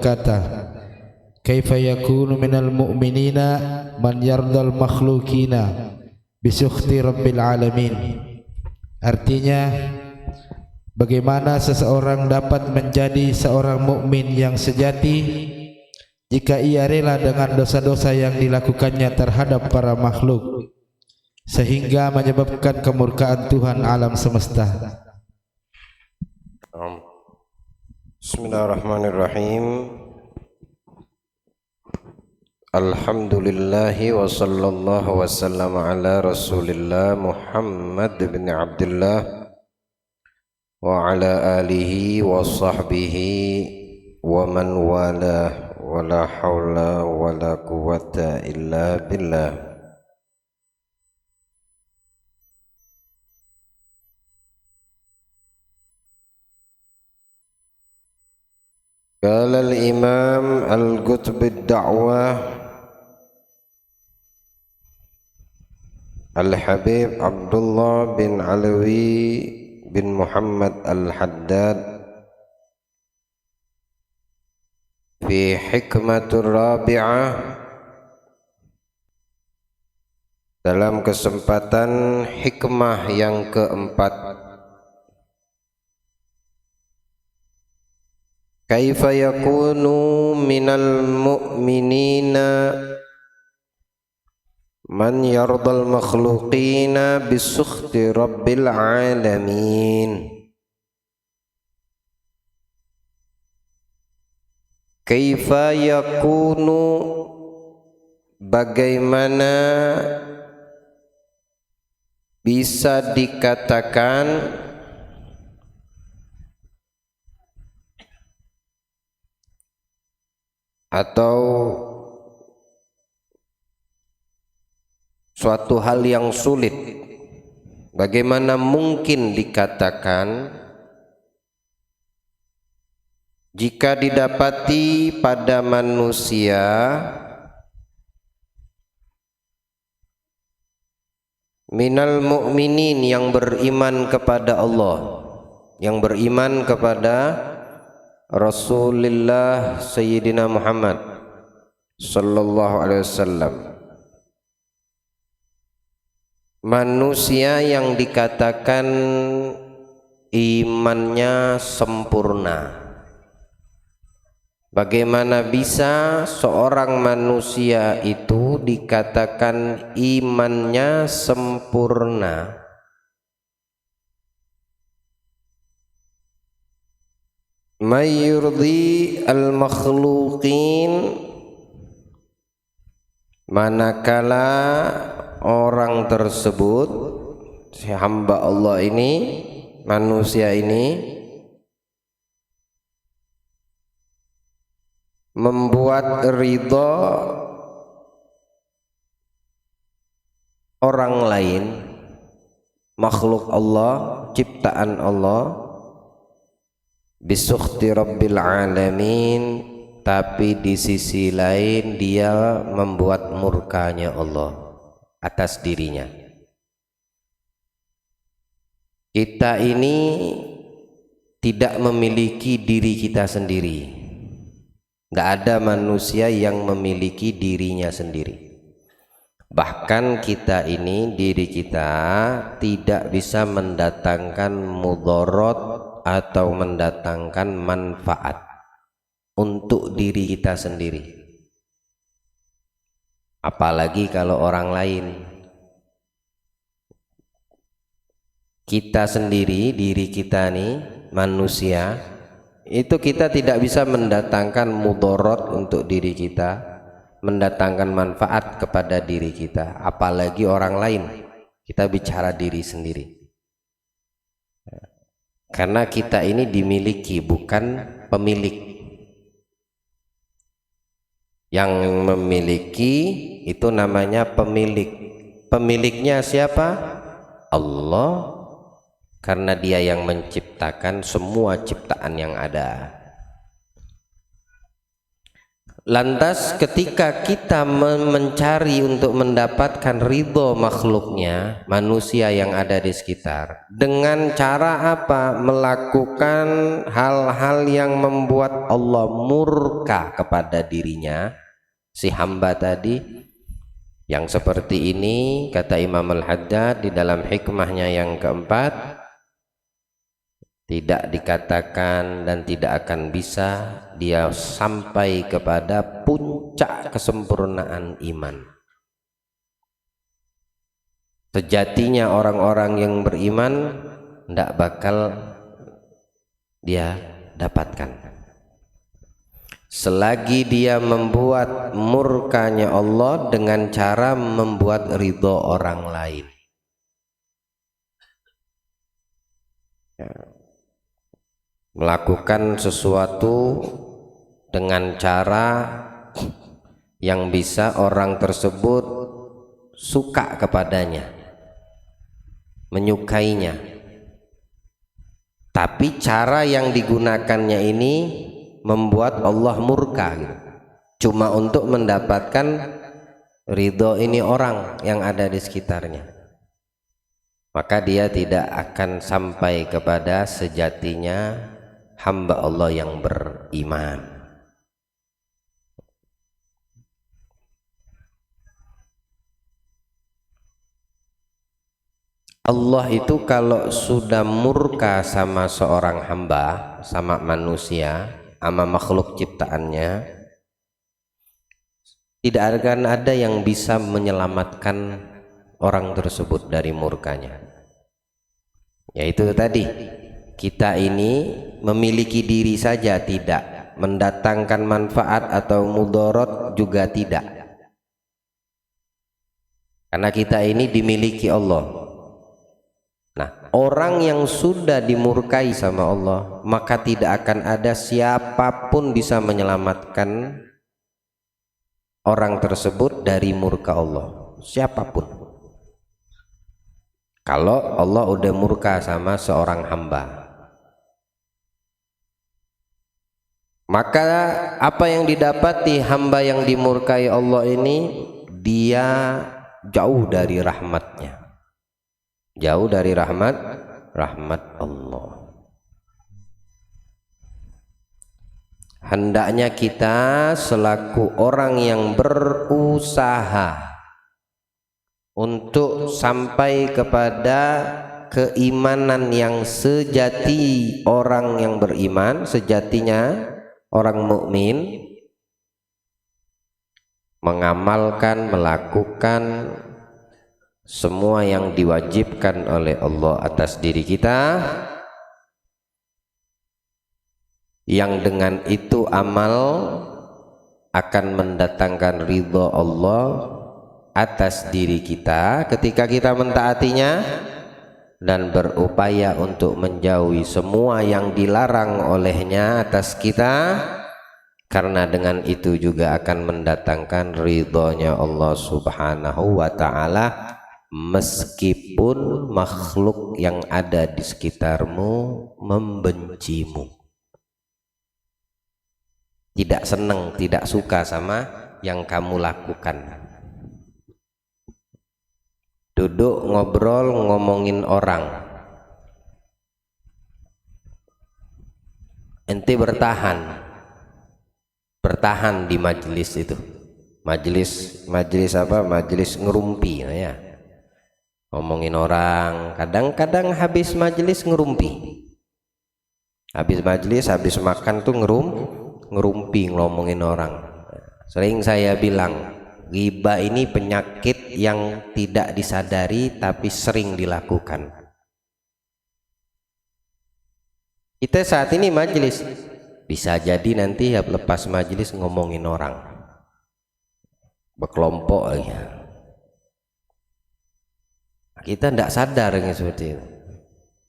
kata kaifa yakunu minal mu'minina man yardal makhlukina bisukhti rabbil alamin. Artinya, bagaimana seseorang dapat menjadi seorang mukmin yang sejati jika ia rela dengan dosa-dosa yang dilakukannya terhadap para makhluk sehingga menyebabkan kemurkaan Tuhan alam semesta. Bismillahirrahmanirrahim. Alhamdulillahi wa sallallahu wa sallam ala Rasulillah Muhammad bin Abdullah wa ala alihi wa sahbihi wa man wala wa la hawla wa la quwwata illa billah. Qala al-imam al-Qutb ad-da'wah Al-Habib Abdullah bin Alawi bin Muhammad Al-Haddad fi hikmatur rabi'ah, dalam kesempatan hikmah yang keempat, kaifa yakunu minal mu'minina man yardal makhluqina bisukhti rabbil alamin. Kaifa yakunu, bagaimana bisa dikatakan atau suatu hal yang sulit, bagaimana mungkin dikatakan jika didapati pada manusia minal mu'minin, yang beriman kepada Allah, yang beriman kepada Rasulullah Sayyidina Muhammad sallallahu alaihi wasallam, manusia yang dikatakan imannya sempurna. Bagaimana bisa seorang manusia itu dikatakan imannya sempurna? Mayyurdi al-makhluqin, manakala orang tersebut, si hamba Allah ini, manusia ini membuat ridha orang lain, makhluk Allah, ciptaan Allah, bisukhti rabbil alamin, tapi di sisi lain dia membuat murkanya Allah atas dirinya. Kita ini tidak memiliki diri kita sendiri. Nggak ada manusia yang memiliki dirinya sendiri. Bahkan kita ini, diri kita tidak bisa mendatangkan mudarat atau mendatangkan manfaat untuk diri kita sendiri, apalagi kalau orang lain. Kita sendiri, diri kita nih manusia, itu kita tidak bisa mendatangkan mudarat untuk diri kita, mendatangkan manfaat kepada diri kita, apalagi orang lain. Kita bicara diri sendiri, karena kita ini dimiliki, bukan pemilik. Yang memiliki itu namanya pemilik. Pemiliknya siapa? Allah, karena dia yang menciptakan semua ciptaan yang ada. Lantas ketika kita mencari untuk mendapatkan ridho makhluknya, manusia yang ada di sekitar, dengan cara apa? Melakukan hal-hal yang membuat Allah murka kepada dirinya, si hamba tadi. Yang seperti ini kata Imam Al-Haddad di dalam hikmahnya yang keempat, tidak dikatakan dan tidak akan bisa dia sampai kepada puncak kesempurnaan iman. Sejatinya orang-orang yang beriman tidak bakal dia dapatkan selagi dia membuat murkanya Allah dengan cara membuat ridho orang lain. Melakukan sesuatu dengan cara yang bisa orang tersebut suka kepadanya, menyukainya, tapi cara yang digunakannya ini membuat Allah murka gitu. Cuma untuk mendapatkan ridho ini orang yang ada di sekitarnya, maka dia tidak akan sampai kepada sejatinya hamba Allah yang beriman. Allah itu kalau sudah murka sama seorang hamba, sama manusia, sama makhluk ciptaannya, tidak akan ada yang bisa menyelamatkan orang tersebut dari murkanya. Yaitu tadi, kita ini memiliki diri saja tidak, mendatangkan manfaat atau mudarat juga tidak, karena kita ini dimiliki Allah. Nah, orang yang sudah dimurkai sama Allah, maka tidak akan ada siapapun bisa menyelamatkan orang tersebut dari murka Allah, siapapun. Kalau Allah udah murka sama seorang hamba, maka apa yang didapati hamba yang dimurkai Allah ini, dia jauh dari rahmatnya, jauh dari rahmat Allah. Hendaknya kita selaku orang yang berusaha untuk sampai kepada keimanan yang sejati, orang yang beriman sejatinya, orang mukmin, mengamalkan, melakukan semua yang diwajibkan oleh Allah atas diri kita, yang dengan itu amal akan mendatangkan ridho Allah atas diri kita ketika kita mentaatinya, dan berupaya untuk menjauhi semua yang dilarang olehnya atas kita, karena dengan itu juga akan mendatangkan ridhonya Allah subhanahu wa ta'ala, meskipun makhluk yang ada di sekitarmu membencimu, tidak senang, tidak suka sama yang kamu lakukan. Duduk ngobrol ngomongin orang, ente bertahan di majelis itu, majelis apa, majelis ngerumpi ya, ngomongin orang. Kadang-kadang habis majelis ngerumpi, habis majelis, habis makan tuh ngerumpi ngomongin orang. Sering saya bilang, ghibah ini penyakit yang tidak disadari tapi sering dilakukan. Kita saat ini majelis, bisa jadi nanti ya lepas majelis ngomongin orang berkelompok ya. Kita tidak sadar yang seperti itu.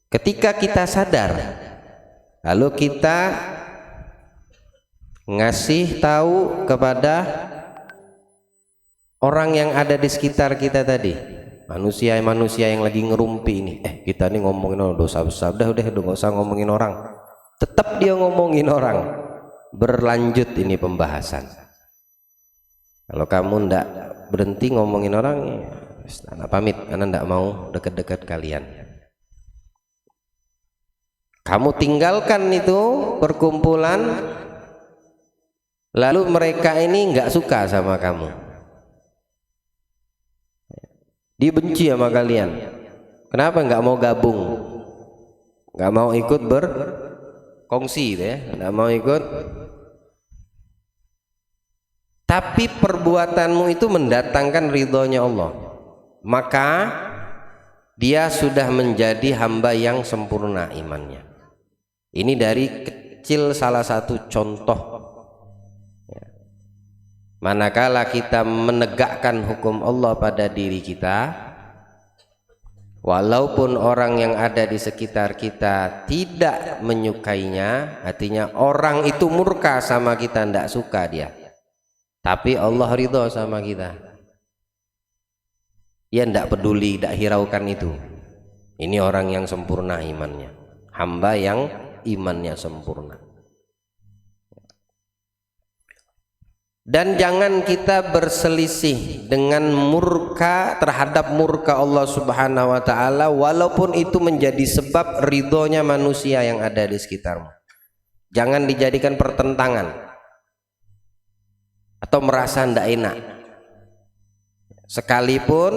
Ketika kita sadar, lalu kita ngasih tahu kepada orang yang ada di sekitar kita tadi, manusia yang lagi ngerumpi ini, kita nih ngomongin orang dosa besar, udah nggak usah ngomongin orang. Tetap dia ngomongin orang, berlanjut ini pembahasan. Kalau kamu ndak berhenti ngomongin orang, anak pamit, anak ndak mau dekat-dekat kalian. Kamu tinggalkan itu perkumpulan, lalu mereka ini nggak suka sama kamu, dibenci sama kalian. Kenapa nggak mau gabung, nggak mau ikut berkongsi, ya, nggak mau ikut. Tapi perbuatanmu itu mendatangkan ridhonya Allah, maka dia sudah menjadi hamba yang sempurna imannya. Ini dari kecil salah satu contoh. Manakala kita menegakkan hukum Allah pada diri kita, walaupun orang yang ada di sekitar kita tidak menyukainya, artinya orang itu murka sama kita, tidak suka dia, tapi Allah ridho sama kita, dia tidak peduli, tidak hiraukan itu. Ini orang yang sempurna imannya, hamba yang imannya sempurna. Dan jangan kita berselisih dengan murka terhadap murka Allah Subhanahu wa taala, walaupun itu menjadi sebab ridhonya manusia yang ada di sekitarmu. Jangan dijadikan pertentangan atau merasa tidak enak. Sekalipun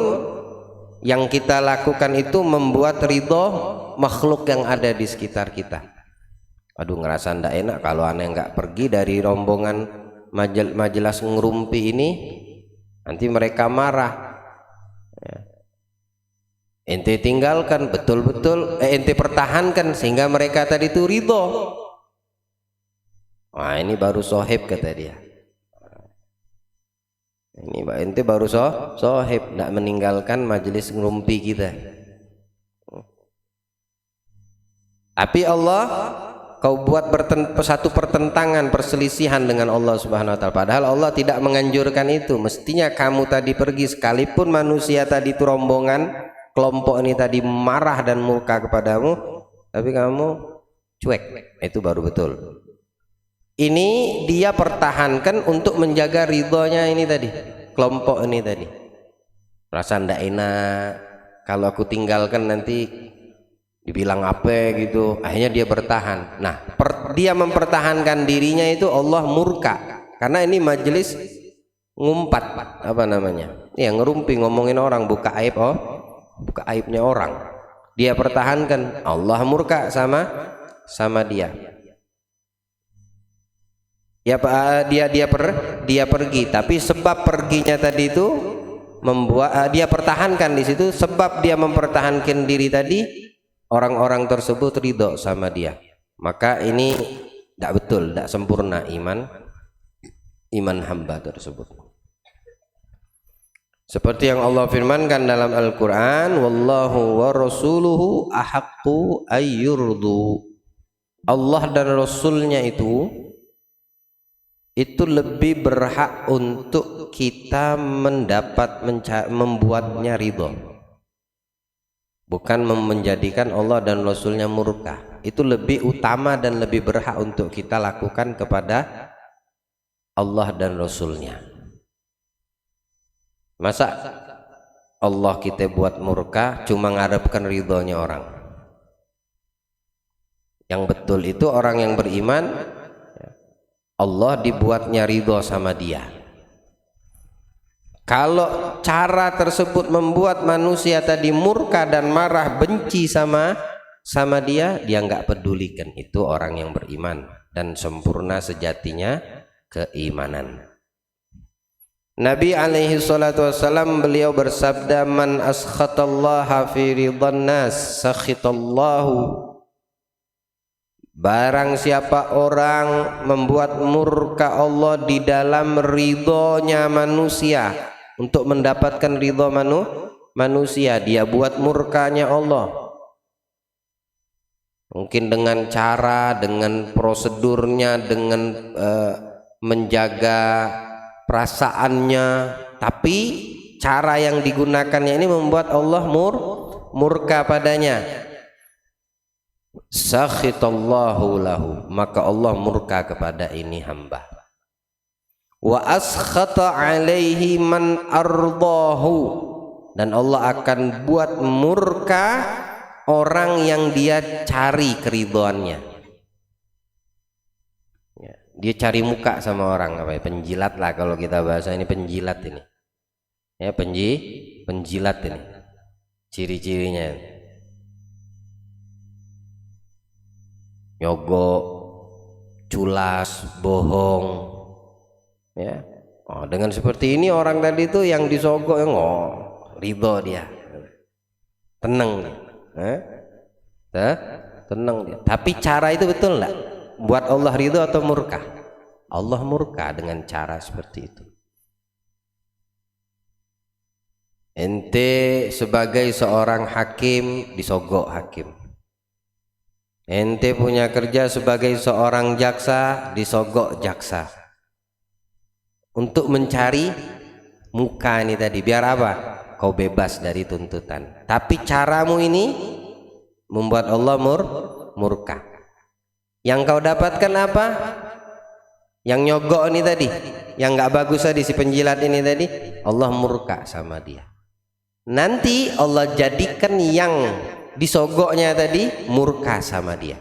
yang kita lakukan itu membuat ridho makhluk yang ada di sekitar kita. Aduh, ngerasa tidak enak kalau aneh nggak pergi dari rombongan majelis ngerumpi ini, nanti mereka marah. Ente tinggalkan betul-betul, ente pertahankan sehingga mereka tadi itu ridho. Wah, ini baru sohib, kata dia. Ini ente baru sohib, tidak meninggalkan majelis ngerumpi kita. Tapi Allah, kau buat satu pertentangan, perselisihan dengan Allah Subhanahu wa taala. Padahal Allah tidak menganjurkan itu. Mestinya kamu tadi pergi, sekalipun manusia tadi itu rombongan, kelompok ini tadi marah dan murka kepadamu, tapi kamu cuek. Itu baru betul. Ini dia pertahankan untuk menjaga ridhonya ini tadi, kelompok ini tadi. Rasa ndak enak kalau aku tinggalkan nanti dibilang apa gitu, akhirnya dia bertahan. Nah, dia mempertahankan dirinya itu Allah murka, karena ini majelis ngumpat, apa namanya, ya ngerumpi, ngomongin orang, buka aib, buka aibnya orang. Dia pertahankan, Allah murka sama dia. Ya, dia pergi, tapi sebab perginya tadi itu membuat dia pertahankan di situ, sebab dia mempertahankan diri tadi, orang-orang tersebut ridho sama dia. Maka ini tidak betul, tidak sempurna iman hamba tersebut. Seperti yang Allah firmankan dalam Al-Quran, wallahu wa rasuluhu ahaqqu ayyurdu. Allah dan Rasulnya itu lebih berhak untuk kita membuatnya ridho, bukan menjadikan Allah dan Rasulnya murka. Itu lebih utama dan lebih berhak untuk kita lakukan kepada Allah dan Rasulnya. Masa Allah kita buat murka cuma ngarepkan ridhonya orang? Yang betul itu orang yang beriman, Allah dibuatnya ridho sama dia. Kalau cara tersebut membuat manusia tadi murka dan marah, benci sama dia nggak pedulikan. Itu orang yang beriman dan sempurna sejatinya keimanan. Nabi alaihi salatu wassalam, beliau bersabda, man askhatallaha fi ridhan nas sakhitallahu. Barang siapa orang membuat murka Allah di dalam ridhonya manusia, untuk mendapatkan ridho manusia, dia buat murkanya Allah. Mungkin dengan cara, dengan prosedurnya, dengan menjaga perasaannya, tapi cara yang digunakannya ini membuat Allah murka padanya. Sakhitallahu lahu, maka Allah murka kepada ini hamba. wa askhata alaihi man ardahu, dan Allah akan buat murka orang yang dia cari keridhoannya. Ya, dia cari muka sama orang, apa ya, penjilat lah kalau kita bahasa ini, penjilat ini. Ya, penjilat ini. Ciri-cirinya nyogok, culas, bohong. Ya. Oh, dengan seperti ini orang tadi itu yang disogok ridho dia, tenang dia, tenang dia. Tapi cara itu betul enggak? Buat Allah ridho atau murka? Allah murka dengan cara seperti itu. Ente sebagai seorang hakim disogok hakim. Ente punya kerja sebagai seorang jaksa disogok jaksa. Untuk mencari muka ini tadi, biar apa? Kau bebas dari tuntutan. Tapi caramu ini membuat Allah murka. Yang kau dapatkan apa? Yang nyogok ini tadi, yang nggak bagus tadi, si penjilat ini tadi, Allah murka sama dia. Nanti Allah jadikan yang disogoknya tadi murka sama dia.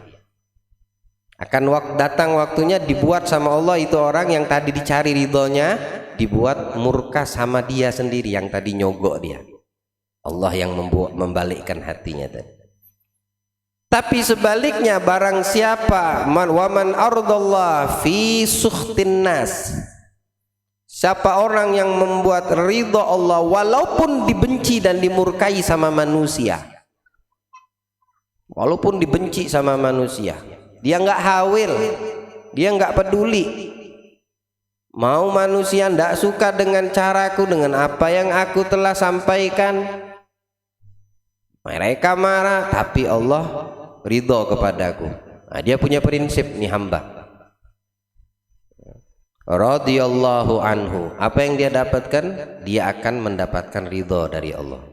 Akan datang waktunya dibuat sama Allah itu orang yang tadi dicari ridhonya, dibuat murka sama dia sendiri yang tadi nyogok dia. Allah yang membalikkan hatinya tadi. Tapi sebaliknya, barang siapa waman ardallah fi sukhtin nas, siapa orang yang membuat ridho Allah walaupun dibenci dan dimurkai sama manusia, walaupun dibenci sama manusia, dia nggak hawil, dia nggak peduli. Mau manusia ndak suka dengan caraku, dengan apa yang aku telah sampaikan, mereka marah, tapi Allah ridho kepadaku. Nah, dia punya prinsip nih hamba. Radhiyallahu anhu. Apa yang dia dapatkan? Dia akan mendapatkan ridho dari Allah.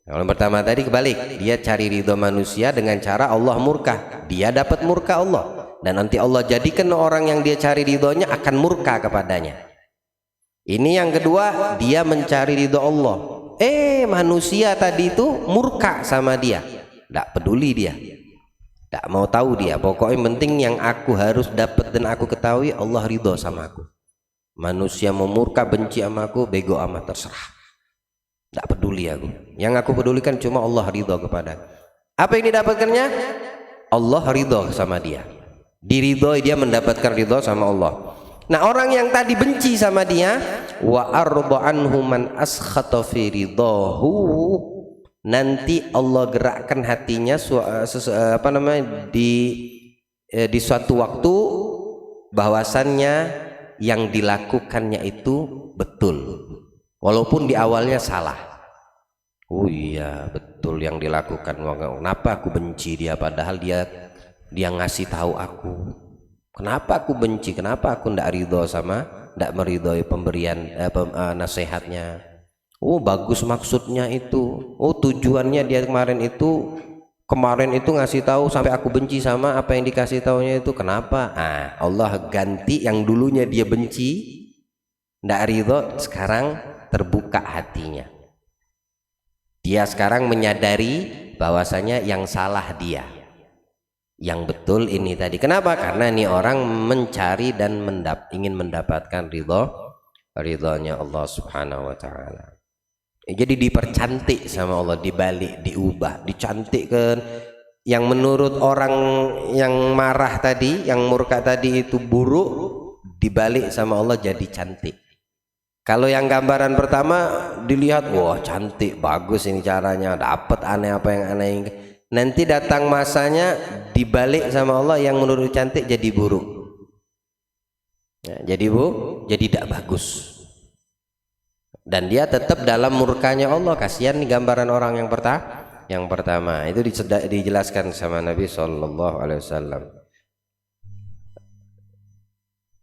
Yang pertama tadi kebalik, dia cari ridho manusia dengan cara Allah murka, dia dapat murka Allah, dan nanti Allah jadikan orang yang dia cari ridhonya akan murka kepadanya. Ini yang kedua, dia mencari ridho Allah, manusia tadi itu murka sama dia, tidak peduli dia, tidak mau tahu dia, pokoknya penting yang aku harus dapat dan aku ketahui Allah ridho sama aku. Manusia mau murka benci sama aku, bego amat, terserah, tidak peduli aku. Yang aku pedulikan cuma Allah ridho kepada. Apa yang didapatkannya? Allah ridho sama dia. Diridhoi, dia mendapatkan ridho sama Allah. Nah, orang yang tadi benci sama dia, wa arda anhu man askhata fi ridahu, nanti Allah gerakkan hatinya di suatu waktu bahwasannya yang dilakukannya itu betul. Walaupun di awalnya salah. Oh iya, betul yang dilakukan. Kenapa aku benci dia padahal dia ngasih tahu aku. Kenapa aku benci? Kenapa aku ndak ridho ndak meridhoi pemberian nasihatnya? Oh, bagus maksudnya itu. Oh, tujuannya dia kemarin itu ngasih tahu sampai aku benci sama apa yang dikasih taunya itu. Kenapa? Allah ganti yang dulunya dia benci, ndak ridho, sekarang terbuka hatinya. Dia sekarang menyadari bahwasanya yang salah dia, yang betul ini tadi. Kenapa? Karena ini orang mencari dan ingin mendapatkan ridhonya Allah Subhanahu wa taala. Jadi dipercantik sama Allah, dibalik, diubah, dicantikkan. Yang menurut orang yang marah tadi, yang murka tadi itu buruk, dibalik sama Allah jadi cantik. Kalau yang gambaran pertama dilihat, wah cantik, bagus ini caranya, dapat aneh apa yang aneh. Nanti datang masanya dibalik sama Allah, yang menurut cantik jadi buruk. Jadi tidak bagus. Dan dia tetap dalam murkanya Allah. Kasihan nih gambaran orang yang pertama. Itu dijelaskan sama Nabi SAW.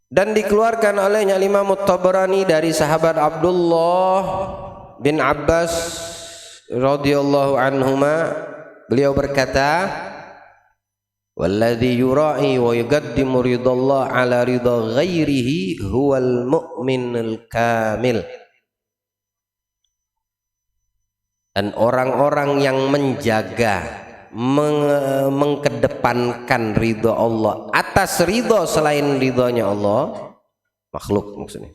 Dan dikeluarkan olehnya Imam At-Tabarani dari sahabat Abdullah bin Abbas radhiyallahu anhuma, beliau berkata, Walladzi yura'i wa yuqaddimu ridallah ala ridha ghairihi huwal mu'minul kamil. Dan orang-orang yang menjaga, mengkedepankan ridha Allah atas ridha selain ridhonya Allah, makhluk maksudnya.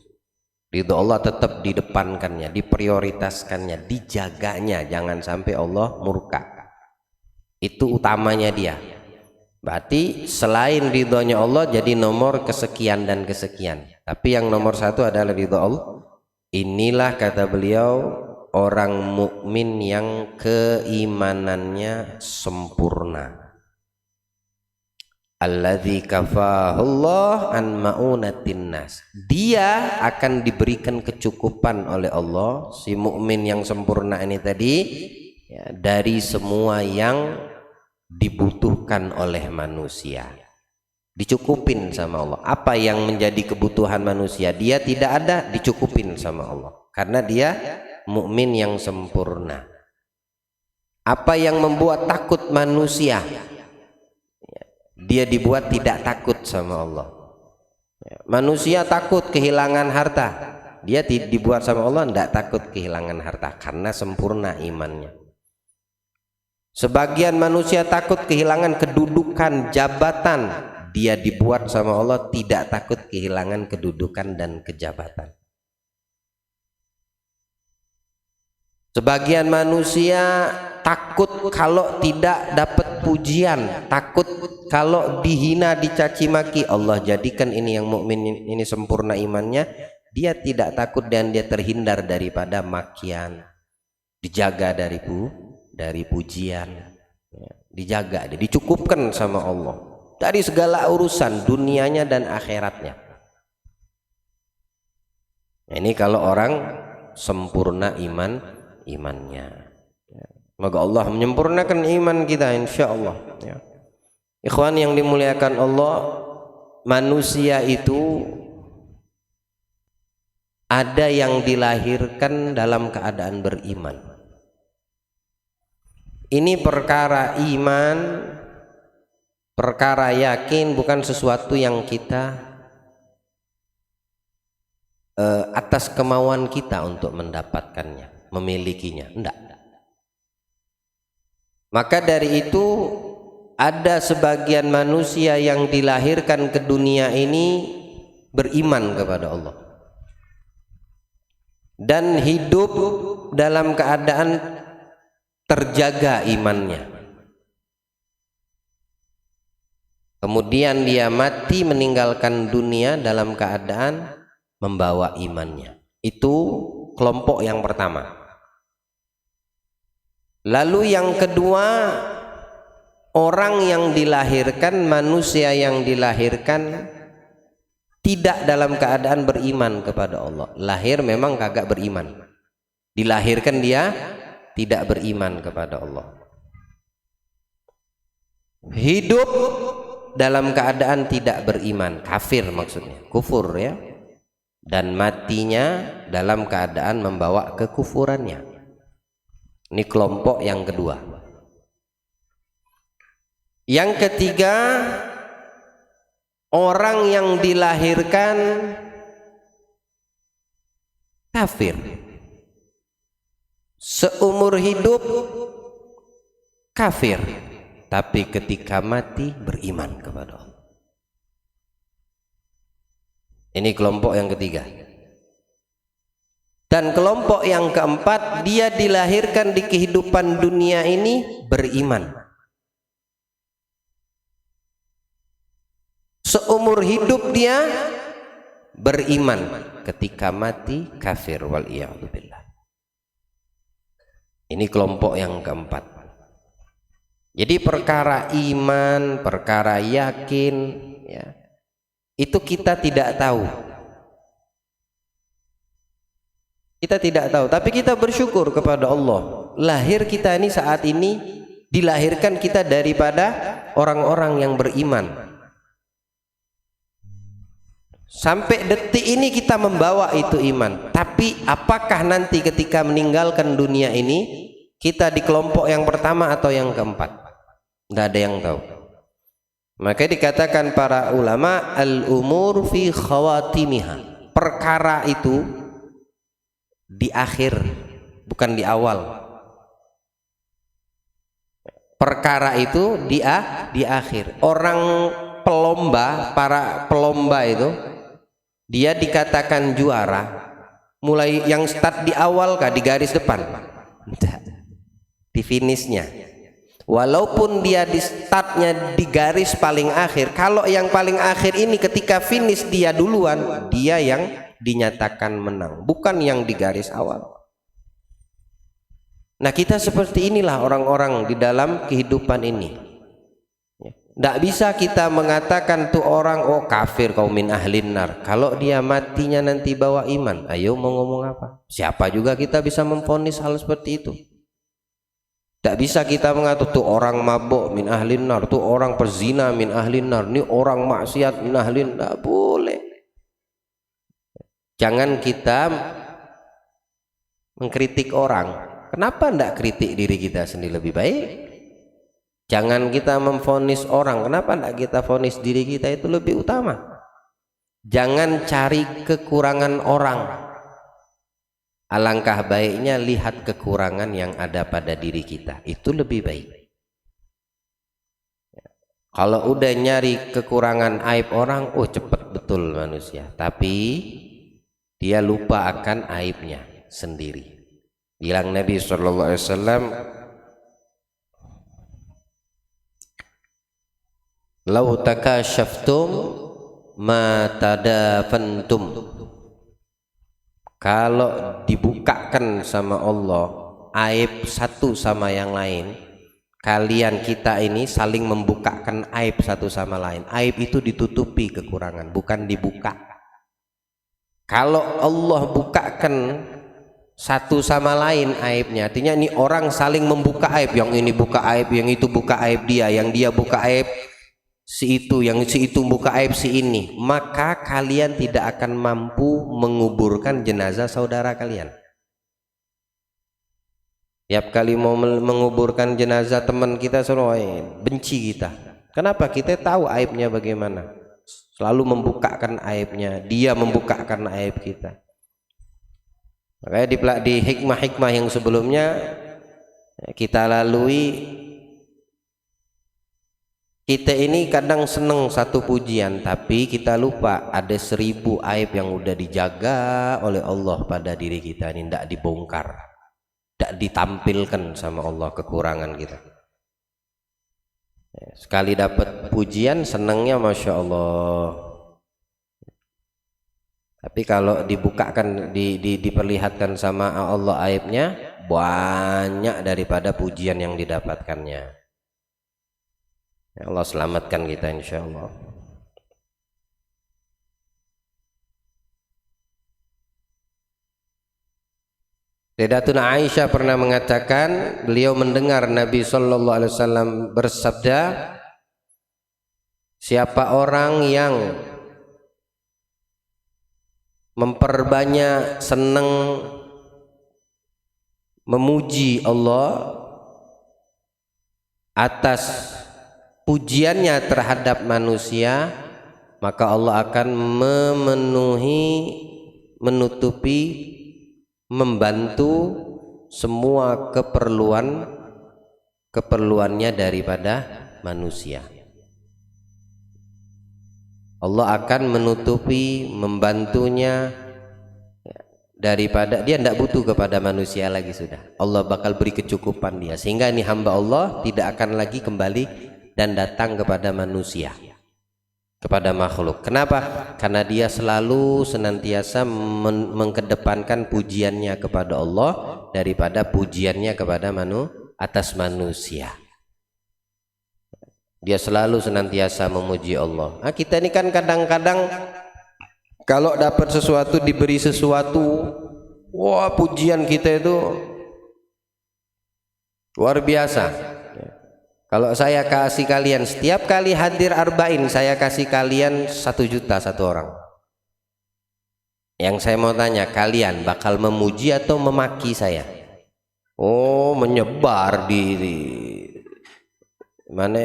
Ridha Allah tetap didepankannya, diprioritaskannya, dijaganya, jangan sampai Allah murka. Itu utamanya dia. Berarti selain ridhonya Allah jadi nomor kesekian dan kesekian. Tapi yang nomor satu adalah ridho Allah. Inilah kata beliau orang mukmin yang keimanannya sempurna. Alladzi kafahullah an ma'unatin nas. Dia akan diberikan kecukupan oleh Allah, si mukmin yang sempurna ini tadi, ya, dari semua yang dibutuhkan oleh manusia, dicukupin sama Allah. Apa yang menjadi kebutuhan manusia dia tidak ada, dicukupin sama Allah karena dia mukmin yang sempurna. Apa yang membuat takut manusia, dia dibuat tidak takut sama Allah. Manusia takut kehilangan harta, dia dibuat sama Allah tidak takut kehilangan harta karena sempurna imannya. Sebagian manusia takut kehilangan kedudukan, jabatan, dia dibuat sama Allah tidak takut kehilangan kedudukan dan kejabatan. Sebagian manusia takut kalau tidak dapat pujian, takut kalau dihina, dicaci maki. Allah jadikan ini yang mukmin ini sempurna imannya, dia tidak takut dan dia terhindar daripada makian, dijaga dari pujian, ya, dijaga, dicukupkan sama Allah dari segala urusan dunianya dan akhiratnya. Ini kalau orang sempurna imannya. Semoga Allah menyempurnakan iman kita insyaallah. Ya. Ikhwan yang dimuliakan Allah, manusia itu ada yang dilahirkan dalam keadaan beriman. Ini perkara iman, perkara yakin, bukan sesuatu yang kita atas kemauan kita untuk mendapatkannya, memilikinya, enggak. Maka dari itu ada sebagian manusia yang dilahirkan ke dunia ini beriman kepada Allah dan hidup dalam keadaan terjaga imannya. Kemudian dia mati meninggalkan dunia dalam keadaan membawa imannya. Itu kelompok yang pertama. Lalu yang kedua, orang yang dilahirkan, manusia yang dilahirkan tidak dalam keadaan beriman kepada Allah. Lahir memang kagak beriman, dilahirkan dia tidak beriman kepada Allah. Hidup dalam keadaan tidak beriman, kafir maksudnya, kufur ya. Dan matinya dalam keadaan membawa kekufurannya. Ini kelompok yang kedua. Yang ketiga, orang yang dilahirkan kafir, seumur hidup kafir, tapi ketika mati beriman kepada Allah. Ini kelompok yang ketiga. Dan kelompok yang keempat, dia dilahirkan di kehidupan dunia ini beriman, seumur hidup dia beriman, ketika mati kafir, wal iyadu billah. Ini kelompok yang keempat. Jadi perkara iman, perkara yakin, ya, itu kita tidak tahu. Kita tidak tahu, tapi kita bersyukur kepada Allah. Lahir kita ini saat ini dilahirkan kita daripada orang-orang yang beriman. Sampai detik ini kita membawa itu iman. Tapi apakah nanti ketika meninggalkan dunia ini kita di kelompok yang pertama atau yang keempat? Tidak ada yang tahu. Maka dikatakan para ulama al-umur fi khawatimiha. Perkara itu di akhir, bukan di awal. Perkara itu di akhir. Orang para pelomba itu dia dikatakan juara mulai yang start di awal kah, di garis depan? Tidak. Di finishnya. Walaupun dia di startnya di garis paling akhir, kalau yang paling akhir ini ketika finish dia duluan, dia yang dinyatakan menang, bukan yang di garis awal. Nah, kita seperti inilah orang-orang di dalam kehidupan ini. Tidak bisa kita mengatakan tuh orang, oh kafir kau min ahlin nar, kalau dia matinya nanti bawa iman. Ayo mau ngomong apa? Siapa juga kita bisa memvonis hal seperti itu. Tidak bisa kita mengatakan tuh orang mabuk min ahlin nar, tuh orang perzina min ahlin nar, ini orang maksiat min ahlin. Tidak boleh. Jangan kita mengkritik orang. Kenapa tidak kritik diri kita sendiri lebih baik? Jangan kita memvonis orang. Kenapa tidak kita vonis diri kita itu lebih utama? Jangan cari kekurangan orang. Alangkah baiknya lihat kekurangan yang ada pada diri kita, itu lebih baik. Kalau udah nyari kekurangan aib orang, oh cepat betul manusia, tapi dia lupa akan aibnya sendiri. Bilang Nabi SAW, "Lau takashaftum ma tadafantum." Kalau dibukakan sama Allah aib satu sama yang lain, kalian kita ini saling membukakan aib satu sama lain. Aib itu ditutupi kekurangan, bukan dibuka. Kalau Allah bukakan satu sama lain aibnya, artinya ini orang saling membuka aib, yang ini buka aib, yang itu buka aib dia, yang dia buka aib si itu, yang si itu buka aib si ini, maka kalian tidak akan mampu menguburkan jenazah saudara kalian. Tiap kali mau menguburkan jenazah teman kita semua benci kita. Kenapa? Kita tahu aibnya bagaimana. Selalu membukakan aibnya, dia membukakan aib kita. Makanya di hikmah-hikmah yang sebelumnya kita lalui, kita ini kadang seneng satu pujian, tapi kita lupa ada 1000 aib yang udah dijaga oleh Allah pada diri kita ini, tidak dibongkar, tidak ditampilkan sama Allah kekurangan kita. Sekali dapat pujian senangnya Masya Allah, tapi kalau dibukakan, diperlihatkan sama Allah aibnya, banyak daripada pujian yang didapatkannya. Ya Allah selamatkan kita insyaallah. Sayyidatuna Aisyah pernah mengatakan, beliau mendengar Nabi sallallahu alaihi wasallam bersabda, siapa orang yang memperbanyak senang memuji Allah atas pujiannya terhadap manusia, maka Allah akan menutupi, membantu semua keperluannya daripada manusia. Allah akan menutupi, membantunya daripada dia tidak butuh kepada manusia lagi, sudah Allah bakal beri kecukupan dia, sehingga ini hamba Allah tidak akan lagi kembali dan datang kepada manusia, kepada makhluk. Kenapa? Karena dia selalu senantiasa mengedepankan pujiannya kepada Allah daripada pujiannya kepada atas manusia. Dia selalu senantiasa memuji Allah. Nah, kita ini kan kadang-kadang kalau dapat sesuatu, diberi sesuatu, wah pujian kita itu luar biasa. Kalau saya kasih kalian, setiap kali hadir arba'in saya kasih kalian 1 juta satu orang. Yang saya mau tanya, kalian bakal memuji atau memaki saya? Oh, menyebar di mana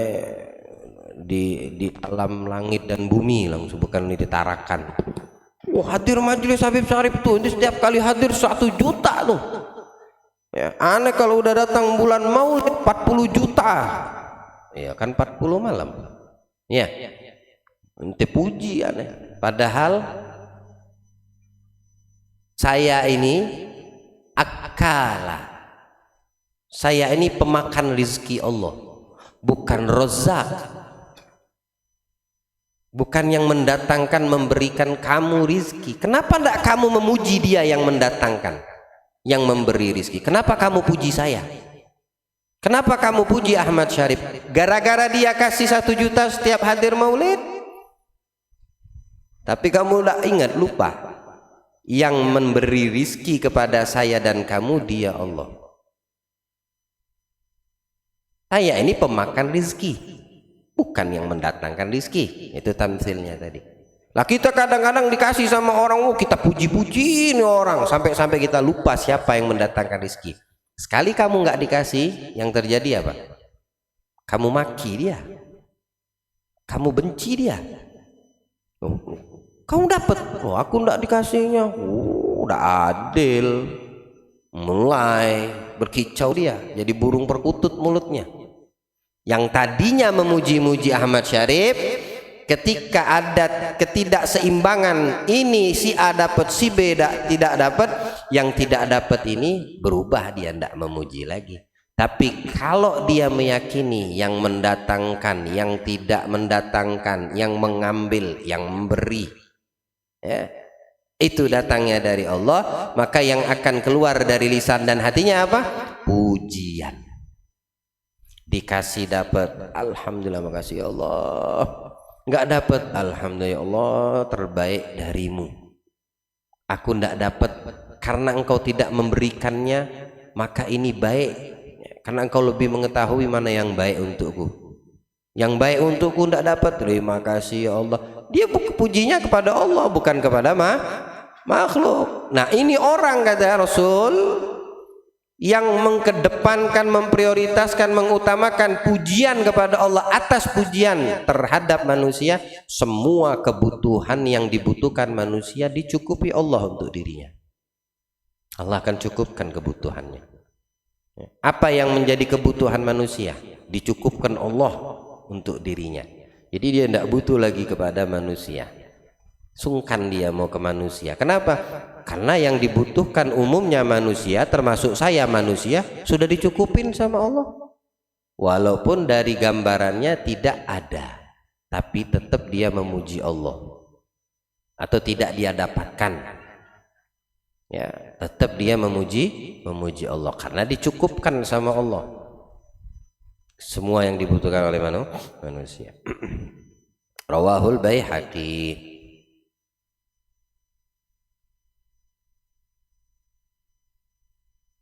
di alam langit dan bumi langsung, bukan ditarakan. Wah, hadir majelis Habib Syarif tuh, ini setiap kali hadir 1 juta tuh. Ya, aneh kalau udah datang bulan Maulid 40 juta. Ya kan 40 malam. Ya. Ente puji aneh. Padahal saya ini akala. Saya ini pemakan rizki Allah, bukan Razzaq. Bukan yang mendatangkan, memberikan kamu rizki. Kenapa tidak kamu memuji dia yang mendatangkan, yang memberi rizki? Kenapa kamu puji saya? Kenapa kamu puji Ahmad Syarif? Gara-gara dia kasih 1 juta setiap hadir maulid? Tapi kamu tidak ingat, lupa, yang memberi rizki kepada saya dan kamu dia Allah. Saya ini pemakan rizki, bukan yang mendatangkan rizki. Itu tamsilnya tadi. Lah kita kadang-kadang dikasih sama orang, oh kita puji-puji ini orang, sampai-sampai kita lupa siapa yang mendatangkan rizki. Sekali kamu nggak dikasih, yang terjadi apa? Kamu maki dia, kamu benci dia. Oh, kamu dapat, oh aku nggak dikasihnya, udah adil. Mulai berkicau dia, jadi burung perkutut mulutnya. Yang tadinya memuji-muji Ahmad Syarif, ketika ada ketidakseimbangan, ini si A dapat, si B tidak dapat, yang tidak dapat ini berubah, dia tidak memuji lagi. Tapi kalau dia meyakini yang mendatangkan, yang tidak mendatangkan, yang mengambil, yang memberi, ya, itu datangnya dari Allah, maka yang akan keluar dari lisan dan hatinya apa? Pujian. Dikasih dapat, alhamdulillah, makasih ya Allah. Nggak dapat, alhamdulillah ya Allah, terbaik darimu. Aku nggak dapat karena engkau tidak memberikannya, maka ini baik karena engkau lebih mengetahui mana yang baik untukku. Yang baik untukku nggak dapat, terima kasih ya Allah. Dia pujinya kepada Allah, bukan kepada makhluk. Nah ini orang, kata Rasul, yang mengkedepankan, memprioritaskan, mengutamakan pujian kepada Allah atas pujian terhadap manusia. Semua kebutuhan yang dibutuhkan manusia dicukupi Allah untuk dirinya. Allah akan cukupkan kebutuhannya. Apa yang menjadi kebutuhan manusia dicukupkan Allah untuk dirinya. Jadi dia tidak butuh lagi kepada manusia. Sungkan dia mau ke manusia. Kenapa? Karena yang dibutuhkan umumnya manusia, termasuk saya manusia, sudah dicukupin sama Allah. Walaupun dari gambarannya tidak ada, tapi tetap dia memuji Allah. Atau tidak dia dapatkan, ya, tetap dia memuji Allah karena dicukupkan sama Allah. Semua yang dibutuhkan oleh manusia. Rawahul Baihaqi.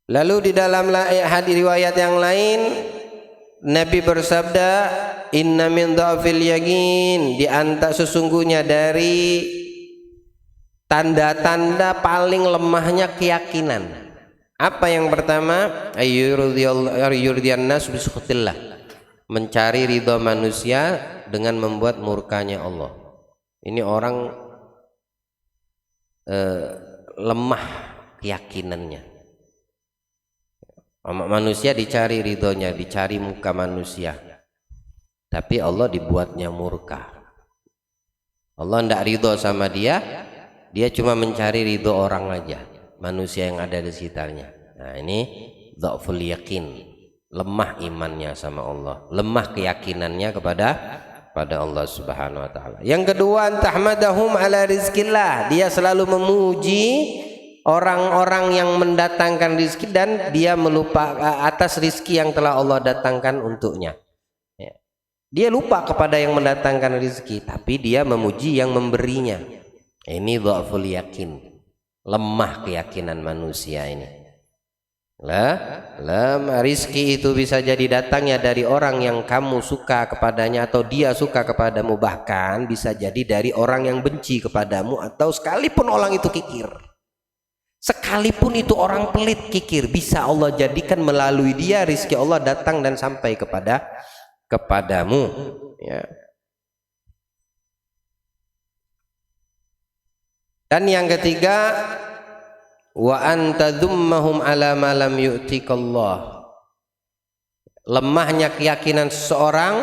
Lalu di dalam hadis riwayat yang lain, Nabi bersabda, inna min dhafil yakin, di antara sesungguhnya dari tanda-tanda paling lemahnya keyakinan. Apa yang pertama? Ayyurdiyan nas bisukhatillah, mencari ridha manusia dengan membuat murkanya Allah. Ini orang lemah keyakinannya. Manusia dicari ridhonya, dicari muka manusia, tapi Allah dibuatnya murka. Allah tidak ridho sama dia, dia cuma mencari ridho orang aja, manusia yang ada di sekitarnya. Nah ini dhaful yakin, lemah imannya sama Allah, lemah keyakinannya kepada Allah Subhanahu wa taala. Yang kedua, tahmadahum ala rizkillah, dia selalu memuji orang-orang yang mendatangkan rizki dan dia melupa atas rizki yang telah Allah datangkan untuknya. Dia lupa kepada yang mendatangkan rizki, tapi dia memuji yang memberinya. Ini dhaful yakin, lemah keyakinan manusia ini. Rizki itu bisa jadi datangnya dari orang yang kamu suka kepadanya atau dia suka kepadamu, bahkan bisa jadi dari orang yang benci kepadamu, atau sekalipun orang itu kikir, sekalipun itu orang pelit kikir, bisa Allah jadikan melalui dia rizki Allah datang dan sampai kepadamu, ya. Dan yang ketiga, wa antadzummahum ala ma lam yu'tikallah. Lemahnya keyakinan seseorang,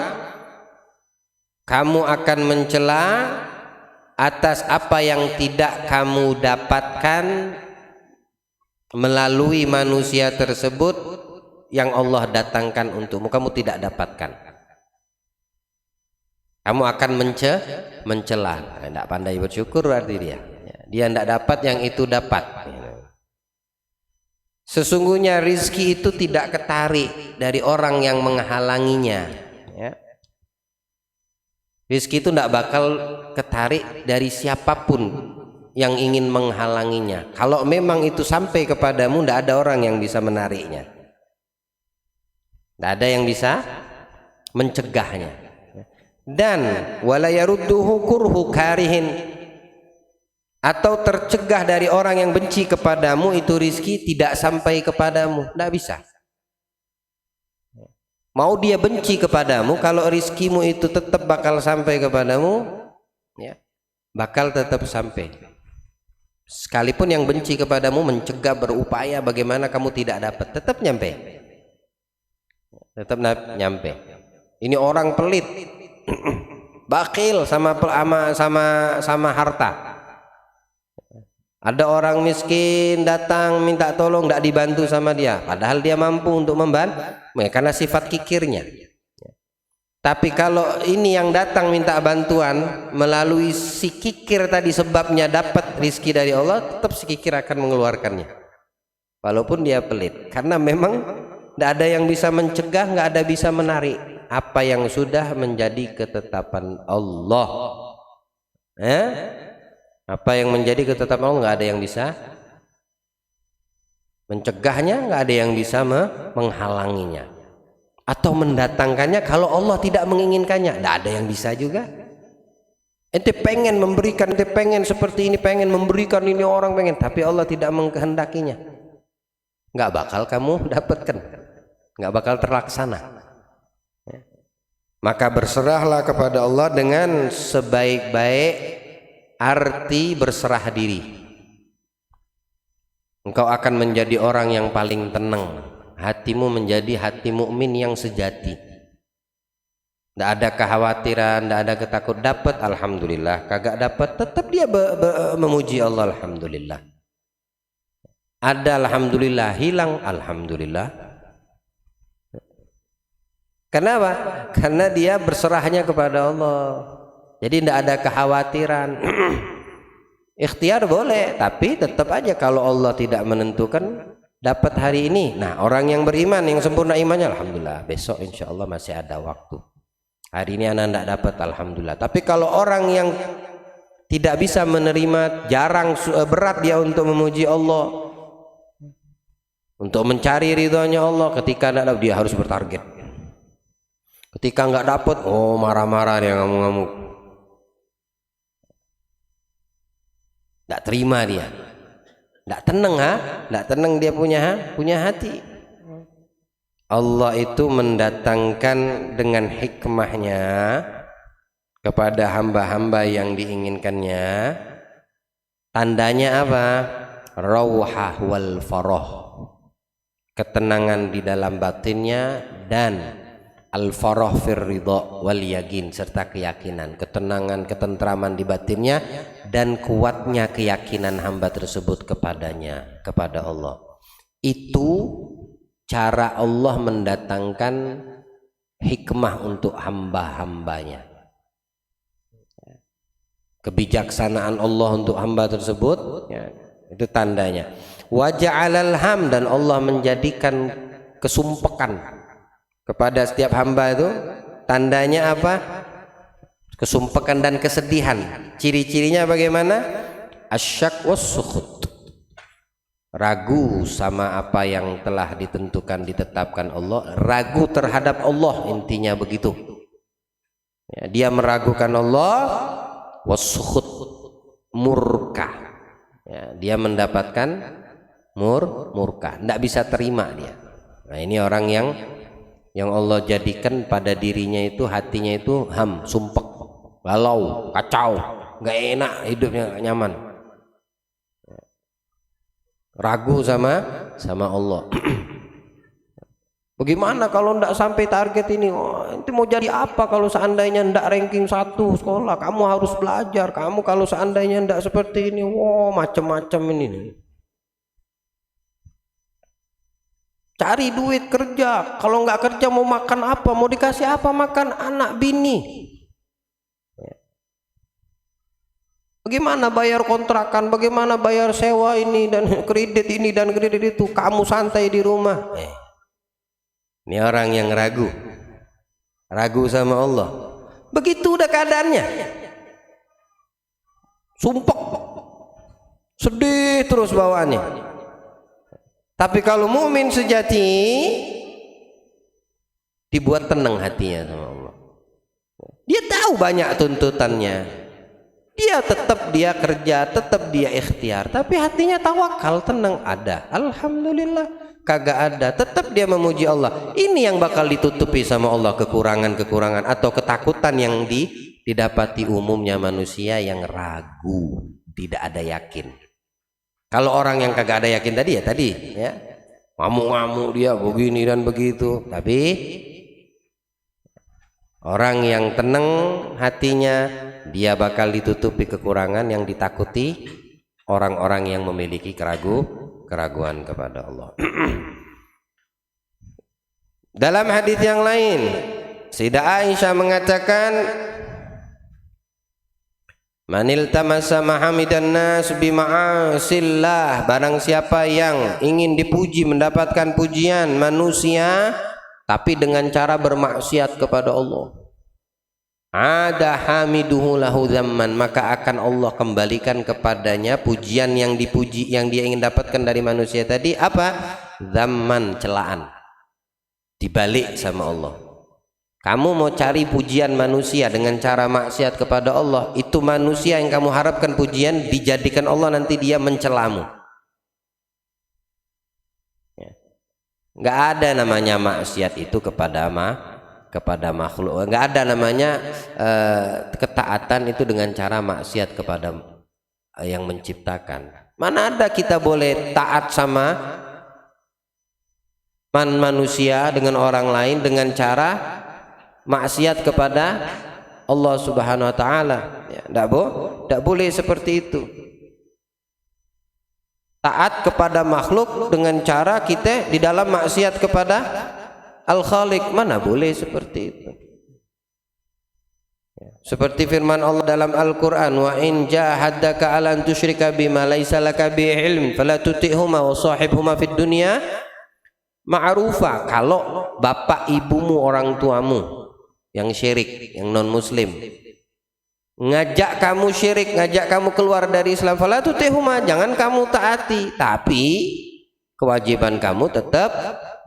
kamu akan mencela atas apa yang tidak kamu dapatkan melalui manusia tersebut yang Allah datangkan untukmu, kamu tidak dapatkan. Kamu akan mencela. Tidak pandai bersyukur berarti dia tidak dapat yang itu dapat. Sesungguhnya rizki itu tidak ketarik dari orang yang menghalanginya, ya. Rizki itu tidak bakal ketarik dari siapapun yang ingin menghalanginya. Kalau memang itu sampai kepadamu, tidak ada orang yang bisa menariknya, tidak ada yang bisa mencegahnya. Dan wala yarudduhu kurhu karihin, atau tercegah dari orang yang benci kepadamu, itu rizki tidak sampai kepadamu, tidak bisa. Mau dia benci kepadamu, kalau rizkimu itu tetap bakal sampai kepadamu, ya, bakal tetap sampai. Sekalipun yang benci kepadamu mencegah, berupaya bagaimana kamu tidak dapat, tetap nyampe, tetap nyampe. Ini orang pelit, bakil sama harta. Ada orang miskin datang minta tolong, tidak dibantu sama dia, padahal dia mampu untuk membantu, karena sifat kikirnya. Tapi kalau ini yang datang minta bantuan melalui si kikir tadi, sebabnya dapat rizki dari Allah, tetap si kikir akan mengeluarkannya walaupun dia pelit, karena memang tidak ada yang bisa mencegah, nggak ada bisa menarik apa yang sudah menjadi ketetapan Allah. Apa yang menjadi ketetapan Allah, nggak ada yang bisa mencegahnya, nggak ada yang bisa menghalanginya atau mendatangkannya. Kalau Allah tidak menginginkannya, tidak ada yang bisa juga. Ente pengen memberikan, ente pengen seperti ini, pengen memberikan ini, orang pengen, tapi Allah tidak mengkehendakinya, nggak bakal kamu dapatkan, nggak bakal terlaksana. Maka berserahlah kepada Allah dengan sebaik-baik arti berserah diri. Engkau akan menjadi orang yang paling tenang, hatimu menjadi hati mukmin yang sejati. Tidak ada kekhawatiran, tidak ada ketakut. Dapat alhamdulillah, kagak dapat tetap dia memuji Allah alhamdulillah. Ada alhamdulillah, hilang alhamdulillah. Kenapa? Karena dia berserahnya kepada Allah. Jadi tidak ada kekhawatiran. Ikhtiar boleh, tapi tetap aja kalau Allah tidak menentukan dapat hari ini. Nah, orang yang beriman, yang sempurna imannya, alhamdulillah, besok insya Allah masih ada waktu. Hari ini anak tidak dapat, alhamdulillah. Tapi kalau orang yang tidak bisa menerima, jarang, berat dia untuk memuji Allah, untuk mencari ridhonya Allah, ketika tidak dapat dia harus bertarget. Ketika nggak dapat, oh marah-marah dia, ngamuk-ngamuk. Tidak terima dia, tidak tenang, tidak tenang dia punya hati. Allah itu mendatangkan dengan hikmahnya kepada hamba-hamba yang diinginkannya. Tandanya apa? Rauhah wal farah, ketenangan di dalam batinnya, dan al-farah fir ridha wal yakin, serta keyakinan, ketenangan, ketentraman di batinnya, dan kuatnya keyakinan hamba tersebut kepadanya, kepada Allah. Itu cara Allah mendatangkan hikmah untuk hamba-hambanya. Kebijaksanaan Allah untuk hamba tersebut, ya, itu tandanya. Wa ja'alal ham, dan Allah menjadikan kesumpekan kepada setiap hamba itu. Tandanya apa? Kesumpekan dan kesedihan. Ciri-cirinya bagaimana? Asyak was sukhut, ragu sama apa yang telah ditentukan, ditetapkan Allah, ragu terhadap Allah, intinya begitu, ya, dia meragukan Allah. Was sukhut, murka, ya, dia mendapatkan murka, tidak bisa terima dia. Nah, ini orang yang Allah jadikan pada dirinya itu, hatinya itu sumpek, galau, kacau, nggak enak hidupnya, nggak nyaman. ragu sama Allah. Bagaimana kalau ndak sampai target ini? Oh, itu mau jadi apa kalau seandainya ndak ranking 1 sekolah? Kamu harus belajar. Kamu kalau seandainya ndak seperti ini, wow, macam-macam ini. Cari duit kerja. Kalau nggak kerja mau makan apa? Mau dikasih apa makan anak bini? Bagaimana bayar kontrakan? Bagaimana bayar sewa ini dan kredit ini dan kredit itu? Kamu santai di rumah. Ini orang yang ragu sama Allah. Begitu udah keadaannya, sumpek, sedih terus bawaannya. Tapi kalau mukmin sejati, dibuat tenang hatinya sama Allah. Dia tahu banyak tuntutannya, dia tetap dia kerja, tetap dia ikhtiar, tapi hatinya tawakal, tenang, ada, alhamdulillah. Kagak ada, tetap dia memuji Allah. Ini yang bakal ditutupi sama Allah, kekurangan-kekurangan atau ketakutan yang didapati umumnya manusia yang ragu, tidak ada yakin. Kalau orang yang kagak ada yakin tadi ya ngamuk-ngamuk dia begini dan begitu. Tapi orang yang tenang hatinya, dia bakal ditutupi kekurangan yang ditakuti orang-orang yang memiliki keraguan kepada Allah. Dalam hadis yang lain, Sayyidah Aisyah mengatakan, manil tamasa mahamidan nas bima'asillah, barang siapa yang ingin dipuji, mendapatkan pujian manusia tapi dengan cara bermaksiat kepada Allah, ada hamiduhu lahu zamman, maka akan Allah kembalikan kepadanya pujian yang dipuji, yang dia ingin dapatkan dari manusia tadi apa? Zamman, celaan, dibalik sama Allah. Kamu mau cari pujian manusia dengan cara maksiat kepada Allah, itu manusia yang kamu harapkan pujian, dijadikan Allah nanti dia mencelamu. Nggak ada namanya maksiat itu kepada makhluk. Nggak ada namanya ketaatan itu dengan cara maksiat kepada yang menciptakan. Mana ada kita boleh taat sama manusia dengan orang lain dengan cara maksiat kepada Allah Subhanahu wa taala. Ya, nggak boleh seperti itu. Taat kepada makhluk dengan cara kita di dalam maksiat kepada Al-Khaliq, mana boleh seperti itu. Seperti firman Allah dalam Al-Quran, wa in jahadaka ala an tusyrika bima laisa laka bi ilm fala tuti'huma wa sahibhuma fid dunya ma'rufa. Kalau bapak ibumu, orang tuamu yang syirik, yang non muslim, ngajak kamu syirik, ngajak kamu keluar dari Islam, fala tuti'huma, jangan kamu taati, tapi kewajiban kamu tetap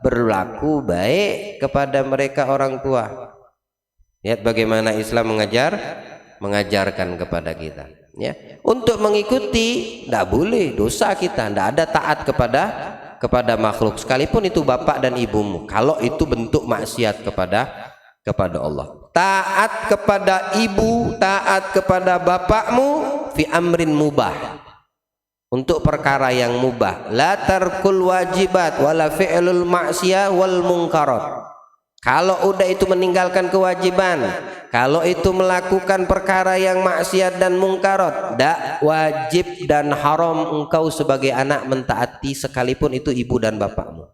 berlaku baik kepada mereka orang tua. Lihat bagaimana Islam mengajarkan kepada kita, ya. Untuk mengikuti tidak boleh, dosa kita. Tidak ada taat kepada makhluk sekalipun itu bapak dan ibumu, kalau itu bentuk maksiat kepada Allah. Taat kepada ibu, taat kepada bapakmu fi amrin mubah, untuk perkara yang mubah. La tarkul wajibat wala fi'lul ma'siyah wal munkarat. Kalau udah itu meninggalkan kewajiban, kalau itu melakukan perkara yang maksiat dan mungkarat, dak wajib dan haram engkau sebagai anak mentaati sekalipun itu ibu dan bapakmu.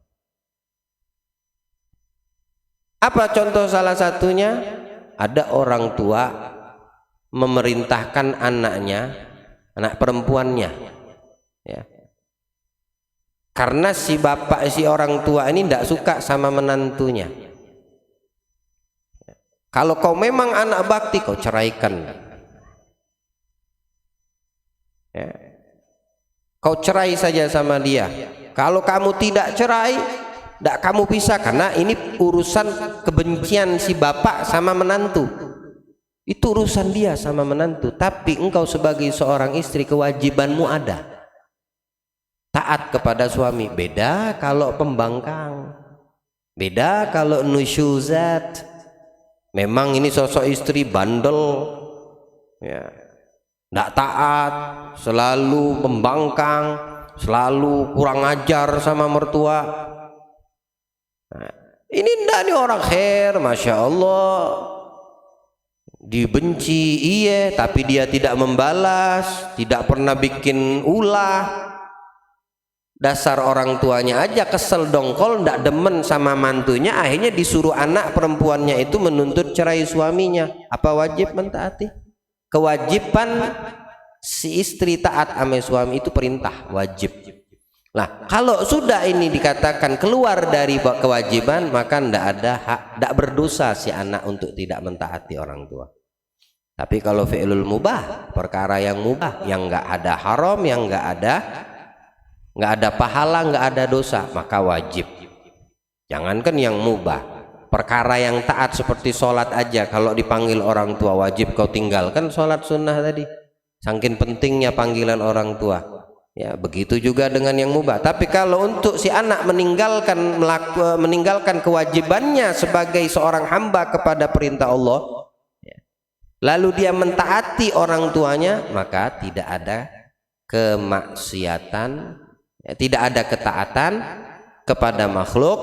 Apa contoh salah satunya? Ada orang tua memerintahkan anaknya, anak perempuannya, ya, karena si bapak, si orang tua ini tidak suka sama menantunya. Kalau kau memang anak bakti, kau ceraikan, ya. Kau cerai saja sama dia. Kalau kamu tidak cerai, tidak kamu pisah, karena ini urusan kebencian si bapak sama menantu. Itu urusan dia sama menantu. Tapi engkau sebagai seorang istri, kewajibanmu ada taat kepada suami. Beda kalau pembangkang, beda kalau nusyuzat. Memang ini sosok istri bandel, ya, tidak taat, selalu membangkang, selalu kurang ajar sama mertua. Nah, ini ndak nih orang khair, masya Allah, dibenci iya tapi dia tidak membalas, tidak pernah bikin ulah. Dasar orang tuanya aja kesel dongkol, ndak demen sama mantunya, akhirnya disuruh anak perempuannya itu menuntut cerai suaminya. Apa wajib mentaati? Kewajiban si istri taat sama suami itu perintah wajib. Nah, kalau sudah ini dikatakan keluar dari kewajiban, maka ndak ada hak, ndak berdosa si anak untuk tidak mentaati orang tua. Tapi kalau fi'lul mubah, perkara yang mubah, yang nggak ada haram, yang nggak ada pahala, nggak ada dosa, maka wajib. Jangankan yang mubah, perkara yang taat seperti sholat aja, kalau dipanggil orang tua wajib kau tinggalkan sholat sunnah tadi, saking pentingnya panggilan orang tua. Ya, begitu juga dengan yang mubah. Tapi kalau untuk si anak meninggalkan kewajibannya sebagai seorang hamba kepada perintah Allah, lalu dia mentaati orang tuanya, maka tidak ada kemaksiatan, tidak ada ketaatan kepada makhluk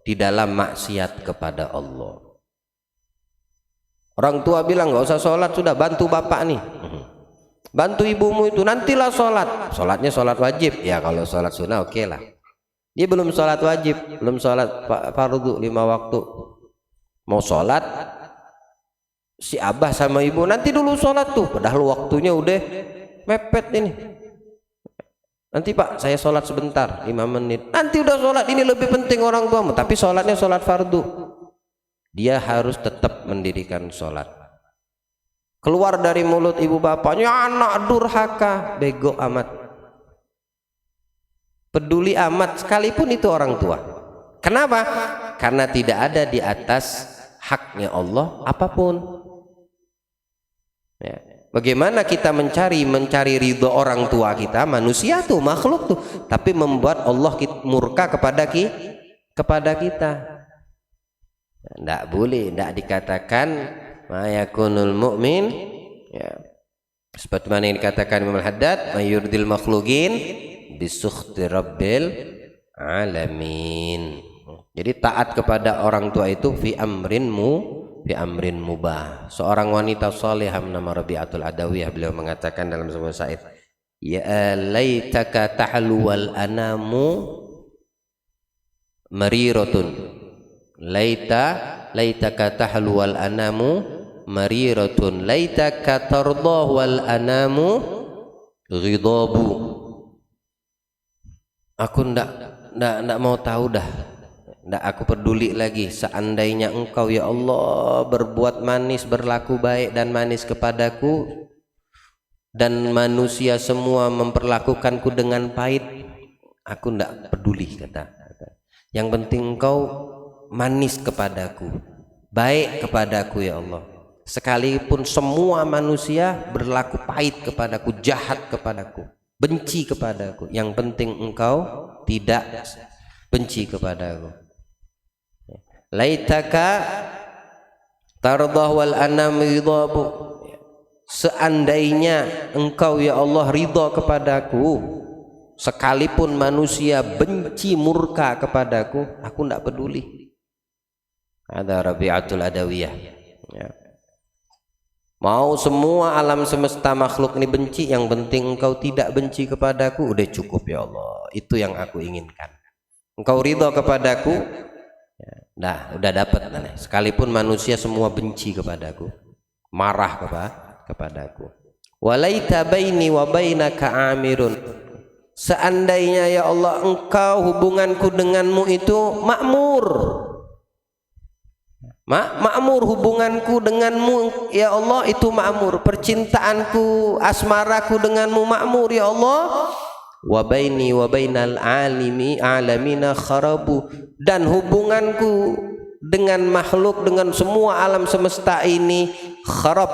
di dalam maksiat kepada Allah. Orang tua bilang nggak usah sholat, sudah bantu bapak nih, bantu ibumu itu, nantilah sholat. Sholatnya sholat wajib ya, kalau sholat sunnah oke lah. Dia belum sholat wajib, belum sholat fardu 5 waktu, mau sholat si abah sama ibu, nanti dulu sholat tuh, padahal waktunya udah mepet ini. Nanti pak saya sholat sebentar 5 menit, nanti udah sholat, ini lebih penting orang tuamu, tapi sholatnya sholat fardu. Dia harus tetap mendirikan sholat. Keluar dari mulut ibu bapaknya, anak durhaka, bego amat, peduli amat, sekalipun itu orang tua. Kenapa? Karena tidak ada di atas haknya Allah apapun ya. Bagaimana kita mencari ridho orang tua kita, manusia tuh, makhluk tuh, tapi membuat Allah murka kepada kita. Tidak boleh, tidak dikatakan ma yakunul mu'min ya. Seperti mana yang dikatakan Imam Al-Haddad, mayurdil makhluqin bisukhti rabbil alamin. Jadi taat kepada orang tua itu fi amrin mubah. Seorang wanita salihah nama Rabi'atul Adawiyah, beliau mengatakan dalam sebuah syair, ya laitaka tahlu wal anamu mariratun, laitaka tahlu wal anamu mariratun, laitaka tardah wal anamu ghidabu. Aku ndak mau tahu dah, ndak aku peduli lagi seandainya engkau ya Allah berbuat manis, berlaku baik dan manis kepadaku, dan manusia semua memperlakukanku dengan pahit, aku ndak peduli, kata. Yang penting engkau manis kepadaku, baik kepadaku ya Allah, sekalipun semua manusia berlaku pahit kepadaku, jahat kepadaku, benci kepadaku, yang penting engkau tidak benci kepadaku. Laitaka tardah wal anam ridhabu, seandainya engkau ya Allah ridha kepadaku, sekalipun manusia benci murka kepadaku, aku tidak peduli. Ada Rabi'atul Adawiyah ya. Mau semua alam semesta makhluk ini benci, yang penting engkau tidak benci kepadaku, udah cukup ya Allah, itu yang aku inginkan. Engkau ridha kepadaku, nah udah dapat. Sekalipun manusia semua benci kepadaku, marah kepadaku. Walaita baini wa bainaka amirun, seandainya ya Allah engkau hubunganku denganmu itu makmur, makmur hubunganku denganmu ya Allah itu makmur, percintaanku, asmaraku denganmu makmur ya Allah. Wa baini wa bainal alamina kharabu, dan hubunganku dengan makhluk, dengan semua alam semesta ini kharab,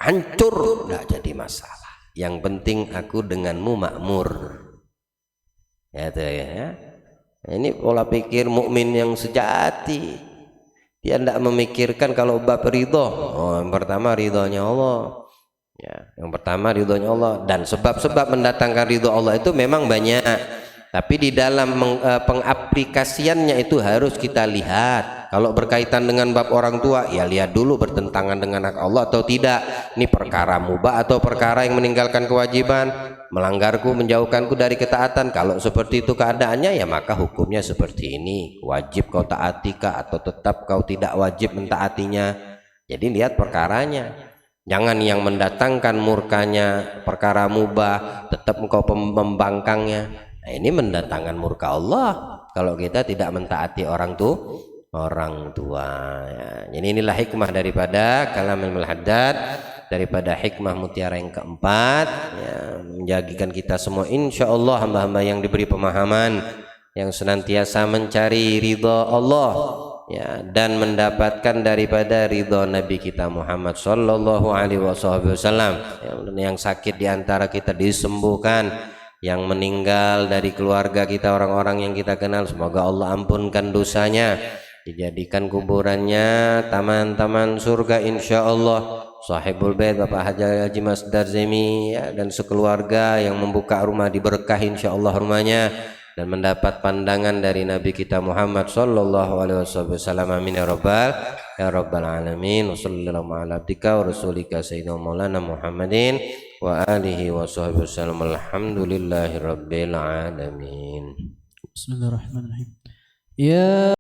hancur, tidak jadi masalah, yang penting aku denganmu makmur ya, itu ya. Ini pola pikir mukmin yang sejati. Dia tidak memikirkan kalau bab ridho, yang pertama ridhonya Allah, Ya, yang pertama ridhonya Allah, dan sebab-sebab mendatangkan ridho Allah itu memang banyak, tapi di dalam pengaplikasiannya itu harus kita lihat. Kalau berkaitan dengan bab orang tua, ya lihat dulu bertentangan dengan hak Allah atau tidak. Ini perkara mubah atau perkara yang meninggalkan kewajiban, melanggarku, menjauhkanku dari ketaatan. Kalau seperti itu keadaannya, ya maka hukumnya seperti ini. Wajib kau taatikah atau tetap kau tidak wajib mentaatinya. Jadi lihat perkaranya. Jangan yang mendatangkan murkanya perkara mubah tetap engkau membangkangnya. Nah, ini mendatangkan murka Allah kalau kita tidak mentaati orang tua. Ya. Jadi inilah hikmah daripada Kalamul Haddad, daripada hikmah mutiara yang keempat, ya, menjadikan kita semua insya Allah hamba-hamba yang diberi pemahaman, yang senantiasa mencari ridha Allah, ya, dan mendapatkan daripada ridha Nabi kita Muhammad sallallahu alaihi wasallam. Yang sakit di antara kita disembuhkan, yang meninggal dari keluarga kita, orang-orang yang kita kenal, semoga Allah ampunkan dosanya, dijadikan kuburannya taman-taman surga insyaallah. Sahibul Bait Bapak Haji Mas Darzemi, ya, dan sekeluarga yang membuka rumah diberkahi insyaallah rumahnya, dan mendapat pandangan dari Nabi kita Muhammad sallallahu alaihi wasallam. Amin ya rabbal alamin. Wassallallahu ala abdika wa rasulika sayyidina maulana Muhammadin wa alihi wa sahbihi wasallam. Alhamdulillahi rabbil alamin. Bismillahirrahmanirrahim. Ya